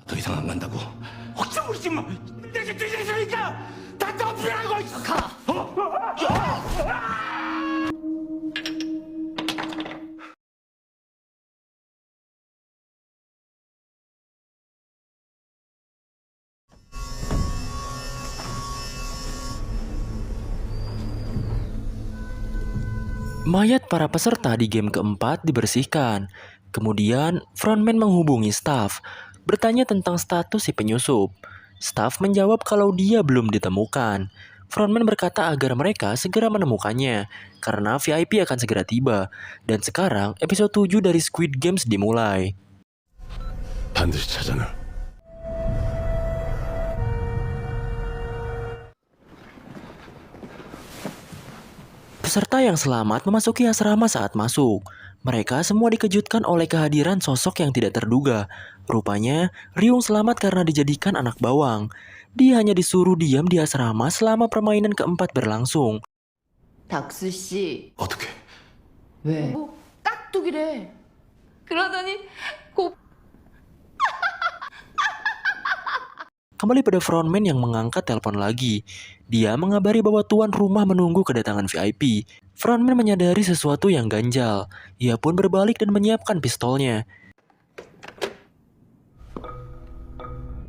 더 이상 안 간다고. 혹시 모르지 마. 내가 뒤졌으니까 다 덮으라고. 가. Mayat para peserta di game keempat dibersihkan. Kemudian, frontman menghubungi staff, bertanya tentang status si penyusup. Staff menjawab kalau dia belum ditemukan. Frontman berkata agar mereka segera menemukannya, karena VIP akan segera tiba. Dan sekarang, episode 7 dari Squid Games dimulai. 반드시 찾아내. Peserta yang selamat memasuki asrama saat masuk. Mereka semua dikejutkan oleh kehadiran sosok yang tidak terduga. Rupanya, Ryung selamat karena dijadikan anak bawang. Dia hanya disuruh diam di asrama selama permainan keempat berlangsung. 닥수 씨, 어떻게? 왜? 뭐 깍두기래. 그러더니 곱 Kembali pada frontman yang mengangkat telepon lagi. Dia mengabari bahwa tuan rumah menunggu kedatangan VIP. Frontman menyadari sesuatu yang ganjal. Ia pun berbalik dan menyiapkan pistolnya.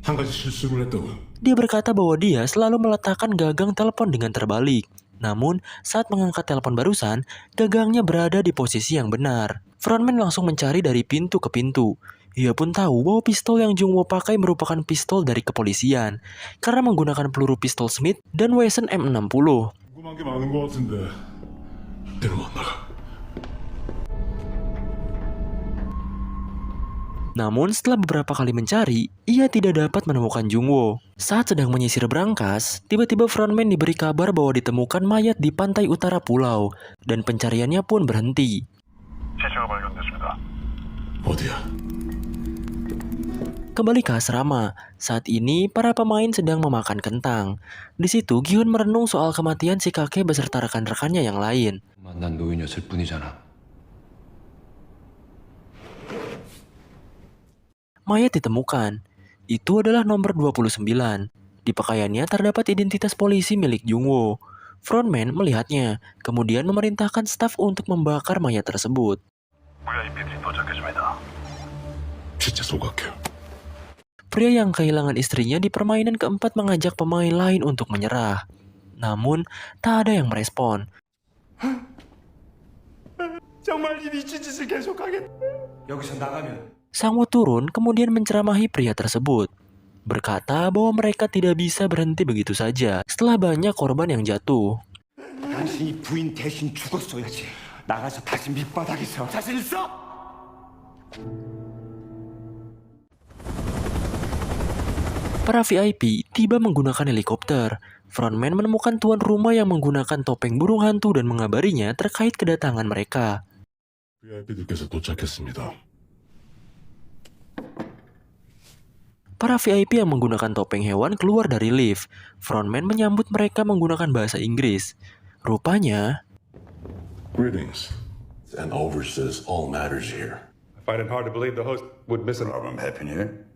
한 가지 실수를 했다고. Dia berkata bahwa dia selalu meletakkan gagang telepon dengan terbalik. Namun, saat mengangkat telepon barusan, gagangnya berada di posisi yang benar. Frontman langsung mencari dari pintu ke pintu. Ia pun tahu bahwa pistol yang Jungwoo pakai merupakan pistol dari kepolisian, karena menggunakan peluru pistol Smith dan Wesson M60. 궁금한 게 많은 것 같은데. 데려와 나가. Namun setelah beberapa kali mencari, ia tidak dapat menemukan Jungwoo. Saat sedang menyisir berangkas, tiba-tiba frontman diberi kabar bahwa ditemukan mayat di pantai utara pulau, dan pencariannya pun berhenti. 시체가 발견됐습니다. 어디야? Kembali ke asrama, saat ini para pemain sedang memakan kentang. Di situ Giun merenung soal kematian si kakek beserta rekan-rekannya yang lain. 만난 노인이었을 뿐이잖아. Mayat ditemukan. Itu adalah nomor 29. Di pakaiannya terdapat identitas polisi milik Jungwoo. Frontman melihatnya, kemudian memerintahkan staf untuk membakar mayat tersebut. VIP들이 도착했습니다. 시체 소각해. Pria yang kehilangan istrinya di permainan keempat mengajak pemain lain untuk menyerah. Namun, tak ada yang merespon. 정말 이 미친 짓을 계속하겠. 여기서 나가면 Sangwoo turun kemudian menceramahi pria tersebut. Berkata bahwa mereka tidak bisa berhenti begitu saja setelah banyak korban yang jatuh. 당신이 부인 대신 죽었어야지. 나가서 다시 밑바닥에서 자신 있어? Para VIP tiba menggunakan helikopter. Frontman menemukan tuan rumah yang menggunakan topeng burung hantu dan mengabarinya terkait kedatangan mereka. VIP들께서 도착했습니다. Para VIP yang menggunakan topeng hewan keluar dari lift. Frontman menyambut mereka menggunakan bahasa Inggris. Rupanya, Greetings. And oversees all matters here. I find it hard to believe the host would miss an I'm happy here.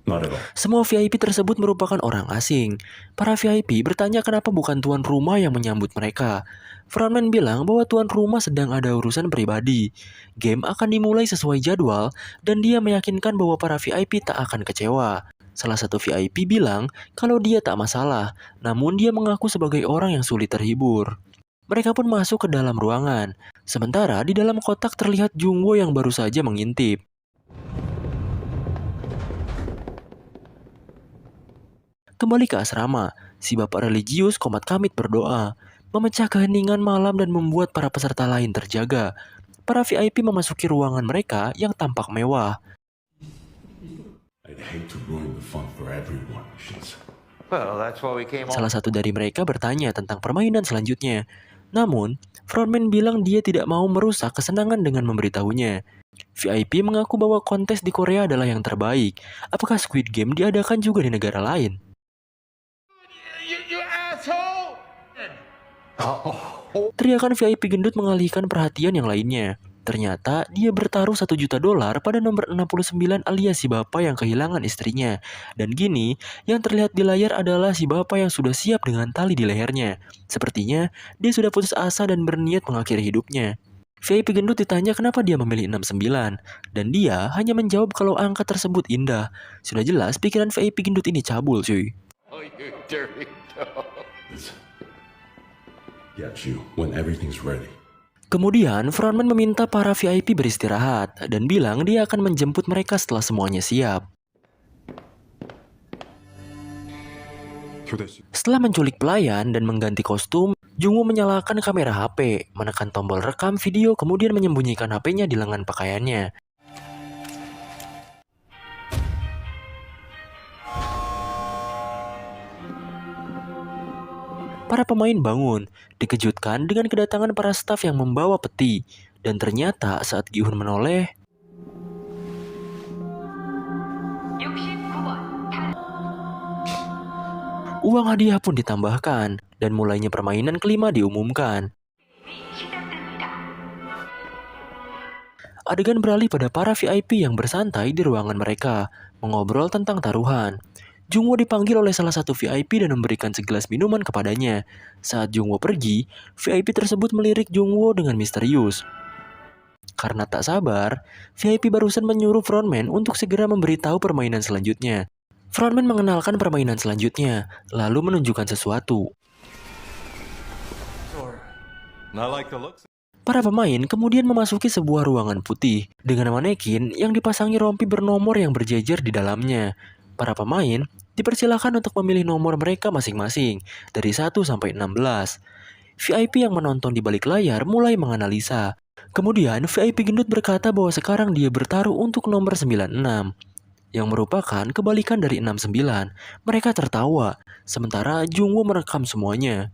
Not at all. semua VIP tersebut merupakan orang asing. Para VIP bertanya kenapa bukan tuan rumah yang menyambut mereka. Frontman bilang bahwa tuan rumah sedang ada urusan pribadi. Game akan dimulai sesuai jadwal dan dia meyakinkan bahwa para VIP tak akan kecewa. Salah satu VIP bilang kalau dia tak masalah, namun dia mengaku sebagai orang yang sulit terhibur. Mereka pun masuk ke dalam ruangan. Sementara di dalam kotak terlihat Jungwoo yang baru saja mengintip. Kembali ke asrama, si bapak religius Komat Kamit berdoa, memecah keheningan malam dan membuat para peserta lain terjaga. Para VIP memasuki ruangan mereka yang tampak mewah. I'd hate to ruin the fun for everyone. Well, that's why we came Salah satu dari mereka bertanya tentang permainan selanjutnya. Namun, frontman bilang dia tidak mau merusak kesenangan dengan memberitahunya. VIP mengaku bahwa kontes di Korea adalah yang terbaik. Apakah Squid Game diadakan juga di negara lain? Teriakan VIP gendut mengalihkan perhatian yang lainnya. Ternyata dia bertaruh $1 juta pada nomor 69 alias si bapak yang kehilangan istrinya. Dan gini, yang terlihat di layar adalah si bapak yang sudah siap dengan tali di lehernya. Sepertinya dia sudah putus asa dan berniat mengakhiri hidupnya. VIP gendut ditanya kenapa dia memilih 69, dan dia hanya menjawab kalau angka tersebut indah. Sudah jelas pikiran VIP gendut ini cabul cuy. Oh, you dirty dog. Get you when everything's ready. Kemudian, frontman meminta para VIP beristirahat dan bilang dia akan menjemput mereka setelah semuanya siap. Setelah menculik pelayan dan mengganti kostum, Jungwoo menyalakan kamera HP, menekan tombol rekam video, kemudian menyembunyikan HP-nya di lengan pakaiannya. Para pemain bangun, dikejutkan dengan kedatangan para staf yang membawa peti. Dan ternyata saat Gi-hun menoleh, uang hadiah pun ditambahkan, dan mulainya permainan kelima diumumkan. Adegan beralih pada para VIP yang bersantai di ruangan mereka, mengobrol tentang taruhan. Jungwoo dipanggil oleh salah satu VIP dan memberikan segelas minuman kepadanya. Saat Jungwoo pergi, VIP tersebut melirik Jungwoo dengan misterius. Karena tak sabar, VIP barusan menyuruh frontman untuk segera memberitahu permainan selanjutnya. Frontman mengenalkan permainan selanjutnya, lalu menunjukkan sesuatu. Para pemain kemudian memasuki sebuah ruangan putih dengan manekin yang dipasangi rompi bernomor yang berjejer di dalamnya. Para pemain dipersilakan untuk memilih nomor mereka masing-masing dari 1 sampai 16. VIP yang menonton di balik layar mulai menganalisa. Kemudian VIP gendut berkata bahwa sekarang dia bertaruh untuk nomor 96, yang merupakan kebalikan dari 69. Mereka tertawa, sementara Jungwoo merekam semuanya.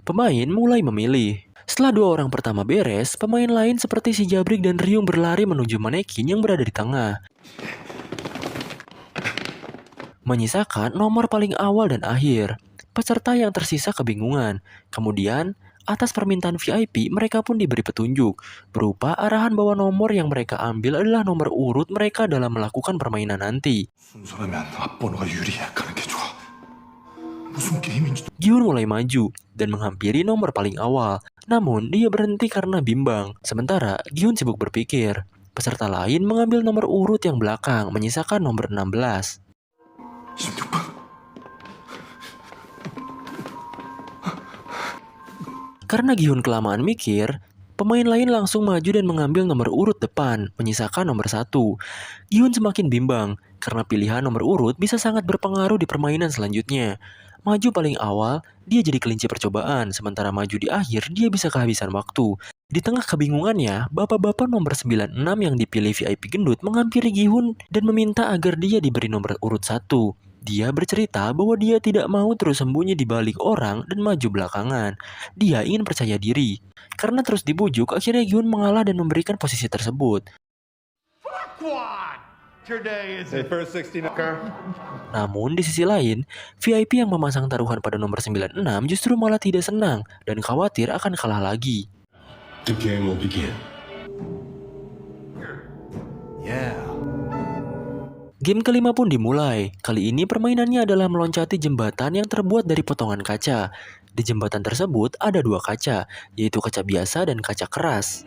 Pemain mulai memilih. Setelah dua orang pertama beres, pemain lain seperti si Jabrik dan Ryung berlari menuju manekin yang berada di tengah, menyisakan nomor paling awal dan akhir. Peserta yang tersisa kebingungan. Kemudian, atas permintaan VIP, mereka pun diberi petunjuk, berupa arahan bahwa nomor yang mereka ambil adalah nomor urut mereka dalam melakukan permainan nanti. 순서라면 앞번호가 유리해 가는 게 좋아. 무슨 게임인지. Gi-hun mulai maju dan menghampiri nomor paling awal. Namun, dia berhenti karena bimbang. Sementara, Gi-hun sibuk berpikir. Peserta lain mengambil nomor urut yang belakang, menyisakan nomor 16. 16번. Karena Gi-hun kelamaan mikir, pemain lain langsung maju dan mengambil nomor urut depan, menyisakan nomor 1. Gi-hun semakin bimbang, karena pilihan nomor urut bisa sangat berpengaruh di permainan selanjutnya. Maju paling awal, dia jadi kelinci percobaan, sementara maju di akhir, dia bisa kehabisan waktu. Di tengah kebingungannya, bapak-bapak nomor 96 yang dipilih VIP gendut menghampiri Gi-hun dan meminta agar dia diberi nomor urut 1. Dia bercerita bahwa dia tidak mau terus sembunyi di balik orang dan maju belakangan. Dia ingin percaya diri. Karena terus dibujuk, akhirnya Gi-hun mengalah dan memberikan posisi tersebut. Namun di sisi lain, VIP yang memasang taruhan pada nomor 96 justru malah tidak senang dan khawatir akan kalah lagi. The game will begin. Game kelima pun dimulai. Kali ini permainannya adalah meloncati jembatan yang terbuat dari potongan kaca. Di jembatan tersebut ada dua kaca, yaitu kaca biasa dan kaca keras.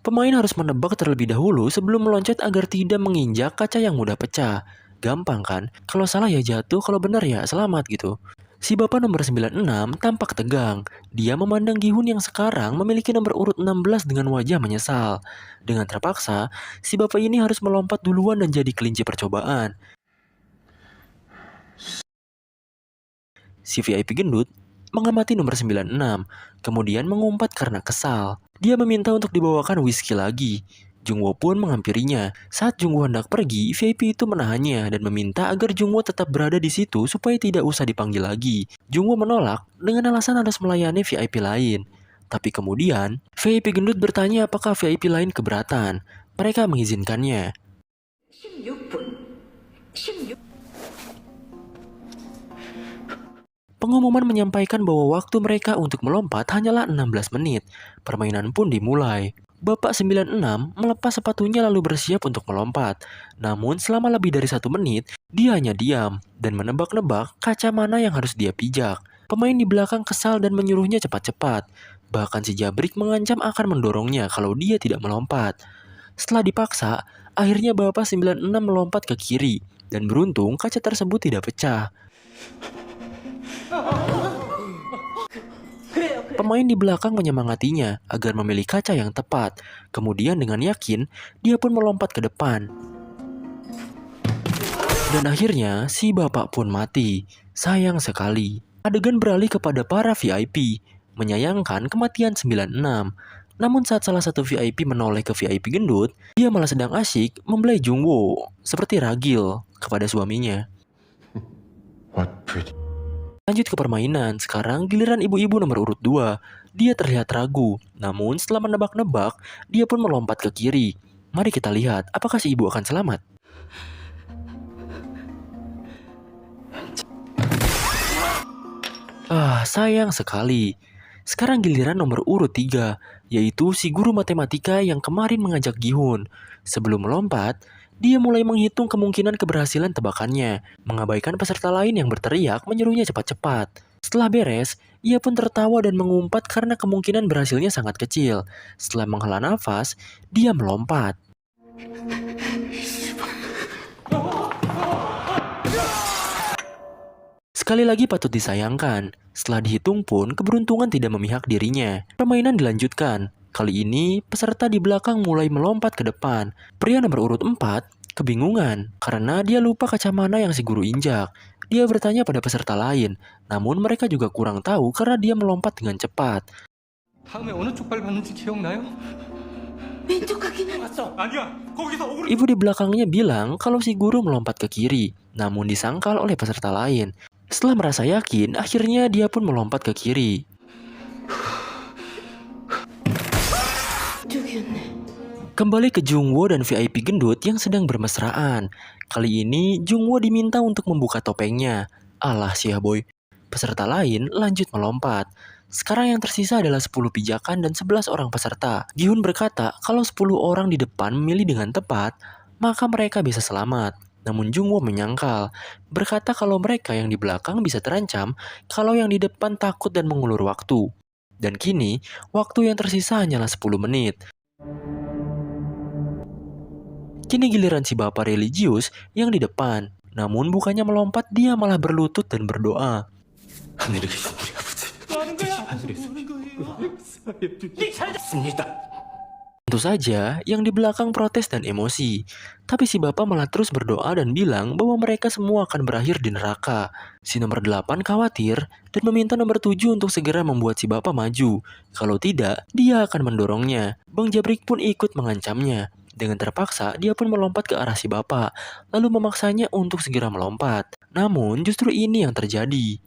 Pemain harus menebak terlebih dahulu sebelum meloncat agar tidak menginjak kaca yang mudah pecah. Gampang kan? Kalau salah ya jatuh, kalau benar ya selamat gitu. Si bapak nomor 96 tampak tegang. Dia memandang Gi-hun yang sekarang memiliki nomor urut 16 dengan wajah menyesal. Dengan terpaksa, si bapak ini harus melompat duluan dan jadi kelinci percobaan. Si VIP gendut mengamati nomor 96, kemudian mengumpat karena kesal. Dia meminta untuk dibawakan whisky lagi. Jungwoo pun menghampirinya. Saat Jungwoo hendak pergi, VIP itu menahannya dan meminta agar Jungwoo tetap berada di situ supaya tidak usah dipanggil lagi. Jungwoo menolak dengan alasan harus melayani VIP lain. Tapi kemudian, VIP gendut bertanya apakah VIP lain keberatan. Mereka mengizinkannya. 16분. 16. Pengumuman menyampaikan bahwa waktu mereka untuk melompat hanyalah 16 menit. Permainan pun dimulai. Bapak 96 melepas sepatunya lalu bersiap untuk melompat. Namun selama lebih dari 1 menit, dia hanya diam dan menebak-nebak kaca mana yang harus dia pijak. Pemain di belakang kesal dan menyuruhnya cepat-cepat. Bahkan si Jabrik mengancam akan mendorongnya kalau dia tidak melompat. Setelah dipaksa, akhirnya Bapak 96 melompat ke kiri. Dan beruntung kaca tersebut tidak pecah. Pemain di belakang menyemangatinya agar memilih kaca yang tepat. Kemudian dengan yakin, dia pun melompat ke depan. Dan akhirnya, si bapak pun mati. Sayang sekali. Adegan beralih kepada para VIP, menyayangkan kematian 96. Namun saat salah satu VIP menoleh ke VIP gendut, dia malah sedang asyik membelai Jungwoo, seperti ragil kepada suaminya. What pretty. Lanjut ke permainan, sekarang giliran ibu-ibu nomor urut 2. Dia terlihat ragu, namun setelah menebak-nebak, dia pun melompat ke kiri. Mari kita lihat, apakah si ibu akan selamat? Sayang sekali. Sekarang giliran nomor urut 3, yaitu si guru matematika yang kemarin mengajak Gi-hun. Sebelum melompat, dia mulai menghitung kemungkinan keberhasilan tebakannya, mengabaikan peserta lain yang berteriak menyuruhnya cepat-cepat. Setelah beres, ia pun tertawa dan mengumpat karena kemungkinan berhasilnya sangat kecil. Setelah menghela nafas, dia melompat. Sekali lagi patut disayangkan, setelah dihitung pun keberuntungan tidak memihak dirinya. Permainan dilanjutkan. Kali ini, peserta di belakang mulai melompat ke depan. Pria nomor urut 4 kebingungan karena dia lupa kaca mana yang si guru injak. Dia bertanya pada peserta lain, namun mereka juga kurang tahu karena dia melompat dengan cepat. 다음에 어느 쪽 발 봤는지 기억나요? 왼쪽 가기는 아니야. 거기서 오른 Ibu di belakangnya bilang kalau si guru melompat ke kiri, namun disangkal oleh peserta lain. Setelah merasa yakin, akhirnya dia pun melompat ke kiri. Kembali ke Jungwoo dan VIP gendut yang sedang bermesraan. Kali ini Jungwoo diminta untuk membuka topengnya. Alah sia boy. Peserta lain lanjut melompat. Sekarang yang tersisa adalah 10 pijakan dan 11 orang peserta. Gi-hun berkata kalau 10 orang di depan memilih dengan tepat, maka mereka bisa selamat. Namun Jungwoo menyangkal, berkata kalau mereka yang di belakang bisa terancam kalau yang di depan takut dan mengulur waktu. Dan kini, waktu yang tersisa hanyalah 10 menit. Kini giliran si bapak religius yang di depan. Namun bukannya melompat, dia malah berlutut dan berdoa. 하늘에 계신 우리 아버지. 하늘에서 Tentu saja, yang di belakang protes dan emosi. Tapi si bapak malah terus berdoa dan bilang bahwa mereka semua akan berakhir di neraka. Si nomor 8 khawatir dan meminta nomor 7 untuk segera membuat si bapak maju. Kalau tidak, dia akan mendorongnya. Bang Jabrik pun ikut mengancamnya. Dengan terpaksa, dia pun melompat ke arah si bapak, lalu memaksanya untuk segera melompat. Namun, justru ini yang terjadi.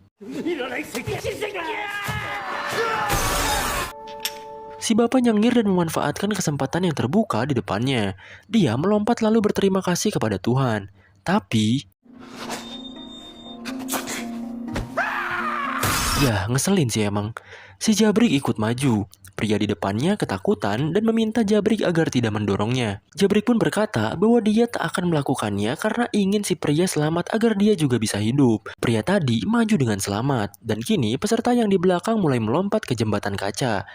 Si bapak nyengir dan memanfaatkan kesempatan yang terbuka di depannya. Dia melompat lalu berterima kasih kepada Tuhan. Tapi... ya, ngeselin sih emang. Si Jabrik ikut maju. Pria di depannya ketakutan dan meminta Jabrik agar tidak mendorongnya. Jabrik pun berkata bahwa dia tak akan melakukannya karena ingin si pria selamat agar dia juga bisa hidup. Pria tadi maju dengan selamat, dan kini peserta yang di belakang mulai melompat ke jembatan kaca.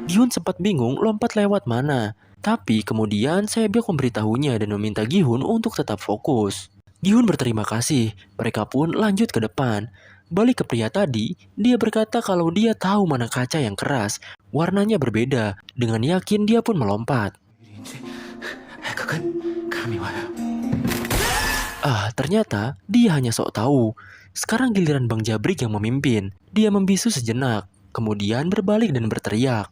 Gi-hun sempat bingung lompat lewat mana. Tapi kemudian Sae-byok memberitahunya dan meminta Gi-hun untuk tetap fokus. Gi-hun berterima kasih, mereka pun lanjut ke depan. Balik ke pria tadi, dia berkata kalau dia tahu mana kaca yang keras. Warnanya berbeda, dengan yakin dia pun melompat. Ternyata dia hanya sok tahu. Sekarang giliran Bang Jabrik yang memimpin. Dia membisu sejenak, kemudian berbalik dan berteriak.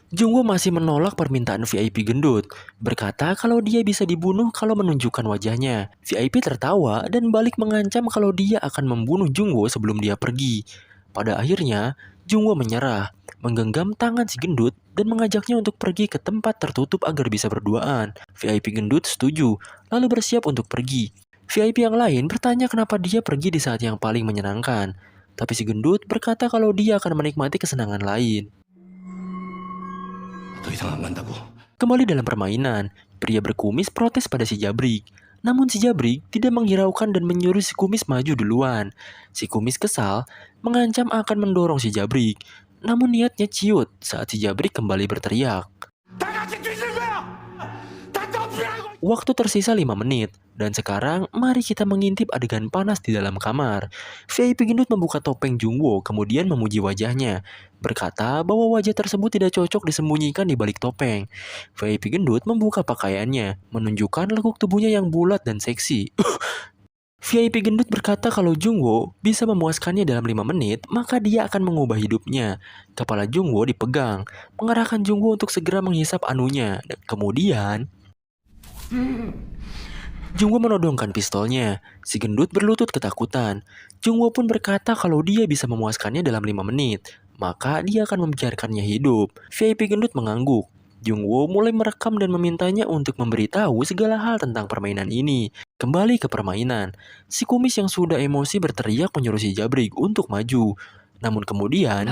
Jungwoo masih menolak permintaan VIP gendut, berkata kalau dia bisa dibunuh kalau menunjukkan wajahnya. VIP tertawa dan balik mengancam kalau dia akan membunuh Jungwoo sebelum dia pergi. Pada akhirnya, Jungwoo menyerah, menggenggam tangan si gendut dan mengajaknya untuk pergi ke tempat tertutup agar bisa berduaan. VIP gendut setuju, lalu bersiap untuk pergi. VIP yang lain bertanya kenapa dia pergi di saat yang paling menyenangkan. Tapi si gendut berkata kalau dia akan menikmati kesenangan lain. 더 이상 안 간다고. Kembali dalam permainan, pria berkumis protes pada si Jabrik. Namun si Jabrik tidak menghiraukan dan menyuruh si kumis maju duluan. Si kumis kesal, mengancam akan mendorong si Jabrik. Namun niatnya ciut saat si Jabrik kembali berteriak. 다 같이 뒤질 거야. 다 덮으라고. Waktu tersisa 5 menit, dan sekarang mari kita mengintip adegan panas di dalam kamar. VIP gendut membuka topeng Jungwoo kemudian memuji wajahnya, berkata bahwa wajah tersebut tidak cocok disembunyikan di balik topeng. VIP gendut membuka pakaiannya, menunjukkan lekuk tubuhnya yang bulat dan seksi. VIP gendut berkata kalau Jungwoo bisa memuaskannya dalam 5 menit, maka dia akan mengubah hidupnya. Kepala Jungwoo dipegang, mengarahkan Jungwoo untuk segera menghisap anunya, dan kemudian Jungwoo menodongkan pistolnya. Si gendut berlutut ketakutan. Jungwoo pun berkata kalau dia bisa memuaskannya dalam 5 menit, maka dia akan membiarkannya hidup. VIP gendut mengangguk. Jungwoo mulai merekam dan memintanya untuk memberitahu segala hal tentang permainan ini. Kembali ke permainan, si kumis yang sudah emosi berteriak menyuruh si Jabrik untuk maju. Namun kemudian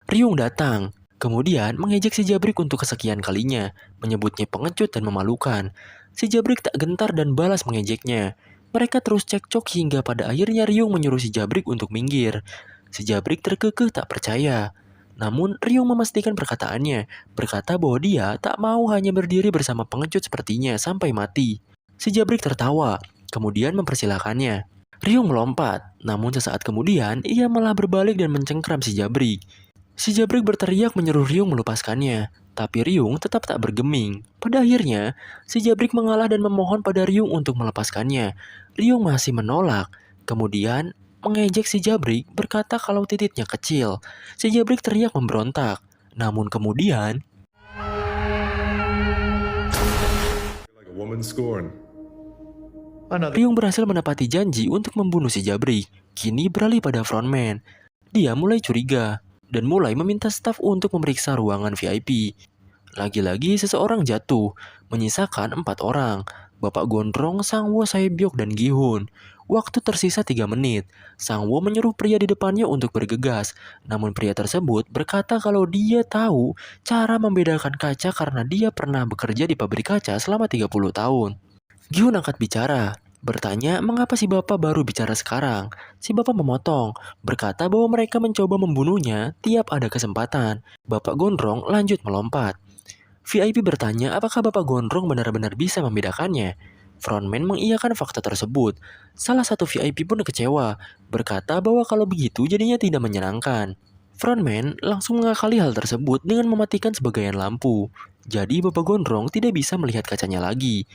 Ryung datang. Kemudian mengejek si Jabrik untuk kesekian kalinya, menyebutnya pengecut dan memalukan. Si Jabrik tak gentar dan balas mengejeknya. Mereka terus cekcok hingga pada akhirnya Ryung menyuruh si Jabrik untuk minggir. Si Jabrik terkekeh tak percaya. Namun Ryung memastikan perkataannya, berkata bahwa dia tak mau hanya berdiri bersama pengecut sepertinya sampai mati. Si Jabrik tertawa, kemudian mempersilahkannya. Ryung melompat, namun sesaat kemudian ia malah berbalik dan mencengkram si Jabrik. Si Jabrik berteriak menyuruh Ryung melepaskannya, tapi Ryung tetap tak bergeming. Pada akhirnya, si Jabrik mengalah dan memohon pada Ryung untuk melepaskannya. Ryung masih menolak, kemudian mengejek si Jabrik berkata kalau titiknya kecil. Si Jabrik teriak memberontak, namun kemudian Like a woman scorned. Ryung berhasil menepati janji untuk membunuh si Jabrik. Kini beralih pada frontman. Dia mulai curiga dan mulai meminta staf untuk memeriksa ruangan VIP. Lagi-lagi seseorang jatuh, menyisakan 4 orang. Bapak Gondrong, Sangwoo, Saebyok, dan Gi-hun. Waktu tersisa 3 menit. Sangwoo menyuruh pria di depannya untuk bergegas. Namun pria tersebut berkata kalau dia tahu cara membedakan kaca karena dia pernah bekerja di pabrik kaca selama 30 tahun. Gi-hun angkat bicara, bertanya mengapa si bapak baru bicara sekarang. Si bapak memotong, berkata bahwa mereka mencoba membunuhnya tiap ada kesempatan. Bapak Gondrong lanjut melompat. VIP bertanya apakah Bapak Gondrong benar-benar bisa membedakannya. Frontman mengiyakan fakta tersebut. Salah satu VIP pun kecewa, berkata bahwa kalau begitu jadinya tidak menyenangkan. Frontman langsung mengakali hal tersebut dengan mematikan sebagian lampu. Jadi Bapak Gondrong tidak bisa melihat kacanya lagi.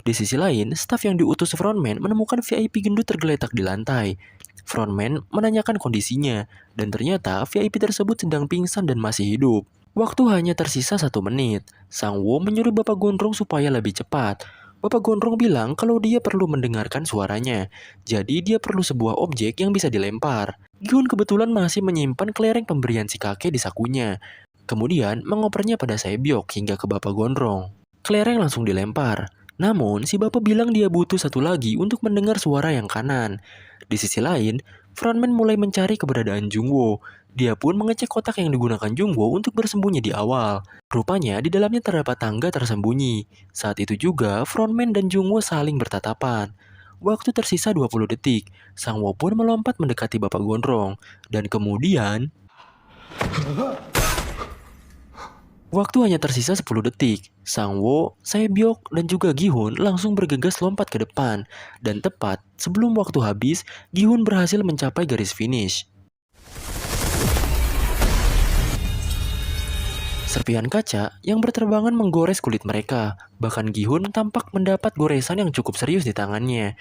Di sisi lain, staf yang diutus frontman menemukan VIP gendut tergeletak di lantai. Frontman menanyakan kondisinya, dan ternyata VIP tersebut sedang pingsan dan masih hidup. Waktu hanya tersisa 1 menit. Sangwoo menyuruh Bapak Gondrong supaya lebih cepat. Bapak Gondrong bilang kalau dia perlu mendengarkan suaranya, jadi dia perlu sebuah objek yang bisa dilempar. Gi-hun kebetulan masih menyimpan kelereng pemberian si kakek di sakunya. Kemudian mengopernya pada Saebyok hingga ke Bapak Gondrong. Kelereng langsung dilempar. Namun, si bapak bilang dia butuh 1 lagi untuk mendengar suara yang kanan. Di sisi lain, frontman mulai mencari keberadaan Jungwoo. Dia pun mengecek kotak yang digunakan Jungwoo untuk bersembunyi di awal. Rupanya di dalamnya terdapat tangga tersembunyi. Saat itu juga, frontman dan Jungwoo saling bertatapan. Waktu tersisa 20 detik, Sangwoo pun melompat mendekati Bapak Gondrong. Dan kemudian waktu hanya tersisa 10 detik. Sangwoo, Saebyok, dan juga Gi-hun langsung bergegas lompat ke depan. Dan tepat sebelum waktu habis, Gi-hun berhasil mencapai garis finish. Serpihan kaca yang berterbangan menggores kulit mereka. Bahkan Gi-hun tampak mendapat goresan yang cukup serius di tangannya.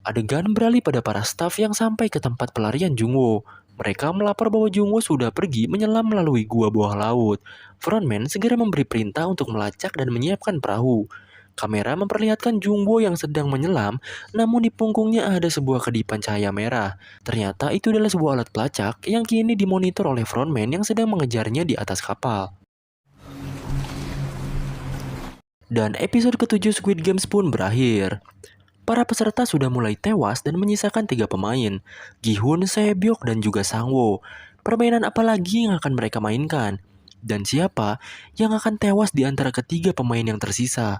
Adegan beralih pada para staf yang sampai ke tempat pelarian Jungwoo. Mereka melapor bahwa Jungwoo sudah pergi menyelam melalui gua bawah laut. Frontman segera memberi perintah untuk melacak dan menyiapkan perahu. Kamera memperlihatkan Jungbo yang sedang menyelam, namun di punggungnya ada sebuah kedipan cahaya merah. Ternyata itu adalah sebuah alat pelacak yang kini dimonitor oleh frontman yang sedang mengejarnya di atas kapal. Dan episode ke-7 Squid Games pun berakhir. Para peserta sudah mulai tewas dan menyisakan 3 pemain, Gi-hun, Se-byok, dan juga Sang-woo. Permainan apa lagi yang akan mereka mainkan? Dan siapa yang akan tewas di antara ketiga pemain yang tersisa?